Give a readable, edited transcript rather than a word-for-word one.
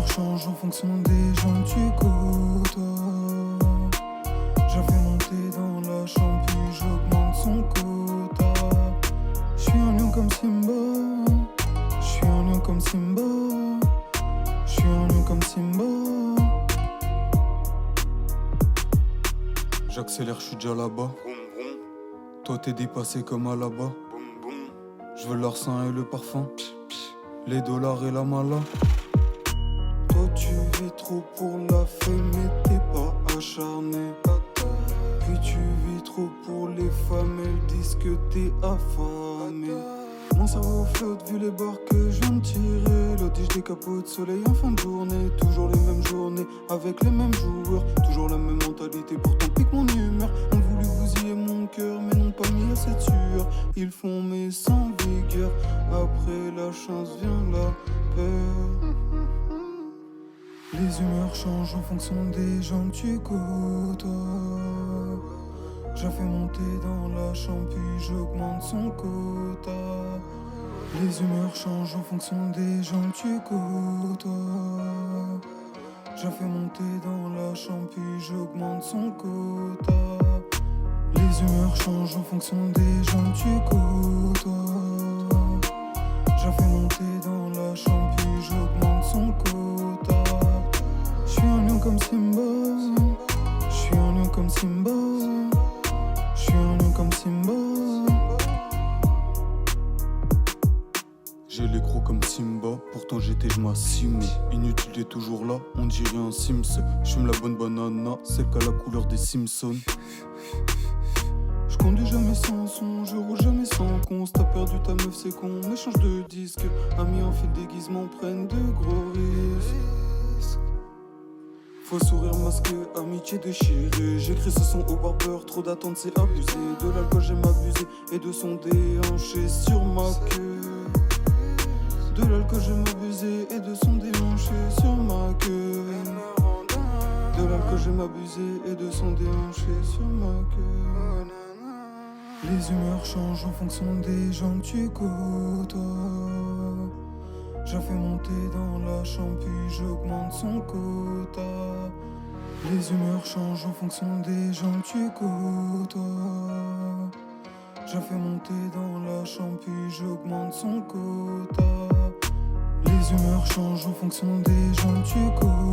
humeurs changent en fonction des gens que tu côtoies. J'avais monté dans la chambre puis j'augmente son quota. J'suis un lion comme Simba. J'suis un lion comme Simba. J'suis un lion comme Simba. J'accélère, j'suis déjà là-bas. Toi t'es dépassé comme à là-bas. J'veux leur sang et le parfum, les dollars et la mala. Toi tu vis trop pour la fame mais t'es pas acharné. Puis tu vis trop pour les femmes, elles disent que t'es affamé. Mon cerveau flotte vu les barres que je viens de tirer. L'autre dit j'décapote soleil en fin de journée. Toujours les mêmes journées avec les mêmes joueurs. Toujours la même mentalité pourtant pique mon humeur. On voulu bousiller mon cœur mais n'ont pas mis assez de sueur. Ils font mais sans vigueur. Après la chance vient la peur. Les humeurs changent en fonction des gens que tu côtoies. J'ai fait monter dans la chambre puis j'augmente son quota. Les humeurs changent en fonction des gens que tu côtoies. J'ai fait monter dans la chambre puis j'augmente son quota. Les humeurs changent en fonction des gens que tu côtoies. J'ai fait monter dans la chambre puis j'augmente son quota. J'suis un lion comme Simba. J'suis un lion comme Simba. J'suis un lion comme Simba. J'ai les crocs comme Simba, pourtant j'étais j'm'assume. Inutile t'es toujours là, on dirait un Sims. J'fume la bonne banana, celle qu'a la couleur des Simpsons. J'conduis jamais sans son, je roule jamais sans con. Si t'as perdu ta meuf c'est con, échange de disques. Amis en fil déguisement prennent de gros risques. Faux sourire masqué, amitié déchirée. J'écris ce son au barbeur, trop d'attente c'est abusé. De l'alcool j'aime abuser et de son déhanché sur ma queue. De l'alcool j'aime abuser et de son déhanché sur ma queue. De l'alcool j'aime abuser et de son déhanché sur ma queue. Les humeurs changent en fonction des gens que tu côtoies. J'ai fait monter dans la chambre puis j'augmente son quota. Les humeurs changent en fonction des gens que tu côtoies. J'ai fait monter dans la chambre puis j'augmente son quota. Les humeurs changent en fonction des gens que tu côtoies.